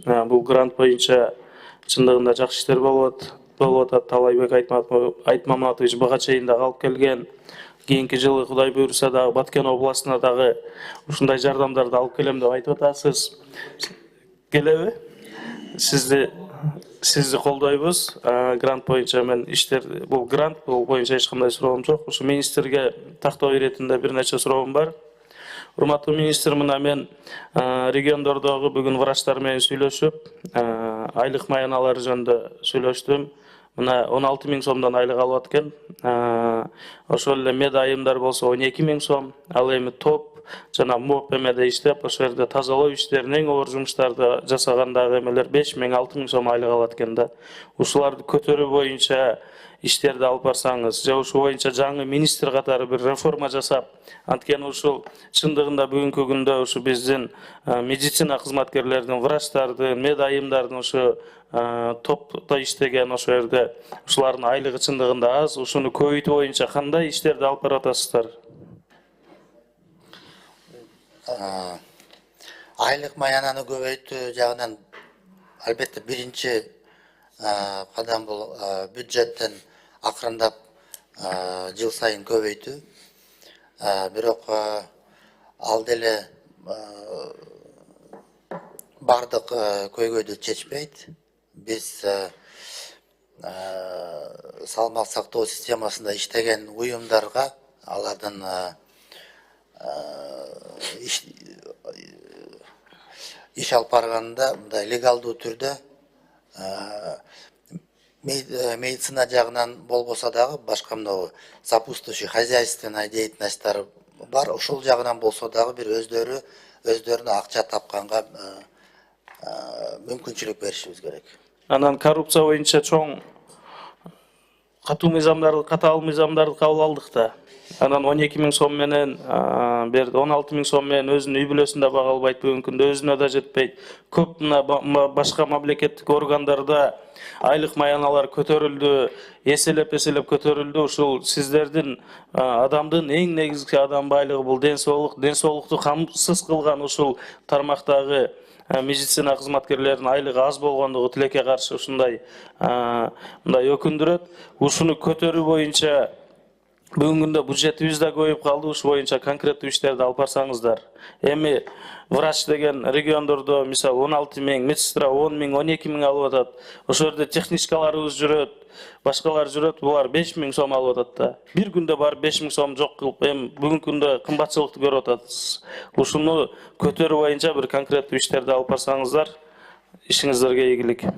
Бул грант боюнча чындыгында жакшы иштер болуп атат. Талайбек Айтмаматович буга чейин дагы алып келген. Кийинки жылы Кудай буйруса дагы Баткен областына дагы ушундай жардамдарды алып келем деп айтып атасыз. Келеби? Сизди колдойбуз. Грант боюнча мен иштер, бул грант боюнча эч кандай суроом жок. Ушу министрге тактоо иретинде бир нече суроом бар. Урматтуу министр, мына мен региондордогу бүгүн врачтар менен сүйлөшүп, айлык маяналары жөнүндө сүйлөштүм. Мына 16 000 сомдон айлык алып аткен. Ошол эле мед айымдар болсо 12 000 сом. Ал эми топ жана МОП эмеде иштеп, ошол жерде тазалоо иштерин, эң оор жумуштарды жасагандагы эмелер 5 000, 6 000 сом айлык алат экен да. Ушуларды көтөрүү боюнча иштерди алып барсаңыз, же ушул боюнча жаңы министр катары бир реформа жасап, анткени ушул чындыгында бүгүнкү күндө ушу биздин медицина кызматкерлердин, врачтардын, мед айымдардын ушу топто иштеген ошол жерде ушулардын айлыгы чындыгында аз. Ушуну көбөйтүү боюнча кандай иштерди алып барып атасыздар? Айлык маянаны көбөйтүү жагынан албетте биринчи кадам бул бюджеттен акырындап жыл сайын көбөйтүү. Бирок ал деле бардык көйгөйдү чечпейт. Биз салмак сактоо системасында иштеген уюмдарга алардын иш алып барганда мындай легалдуу түрдө медицина жагынан болбосо дагы башка мынау сопутствующий хозяйственная деятельностьтар бар. Ошол жагынан болсо дагы бир өздөрүнө акча тапканга мүмкүнчүлүк беришибиз керек. Анан коррупция боюнча чоң катуу мыйзамдарды кабыл алдык да. Анан 12 000 сом менен берди, 16 000 сом менен өзүнүн үй бүлөсүндө бага албайт, бүгүнкү күндө өзүнө да жетпейт. Көп мына башка мамлекеттик органдарда айлык маяналар көтөрүлдү, эселеп көтөрүлдү. Ушул сиздердин адамдын эң негизги адам байлыгы бул денсаулыкту камсыз кылган ушул тармактагы медицина кызматкерлеринин айлыгы аз болгондугу тилекке каршы ушундай мындай өкүндүрөт. Ушуну көтөрүү боюнча бүгүнкү күндө бюджетибиз да көбөйүп калды. Ушу боюнча конкреттүү иштерди алып барсаңыздар. Эми врач деген региондордо мисалы 16 000, медсестра 10 000, 12 000 алып атат. Ошол жерде техничкаларыбыз жүрөт, башкалар жүрөт, булар 5 000 сом алып атат да. Бир күндө барып 5 000 сом жок кылып, эми бүгүнкү күндө кымбатчылыкты көрүп атасыз. Ушуну көтөрүү боюнча бир конкреттүү иштерди алып барсаңыздар, ишиңиздерге ийгилик.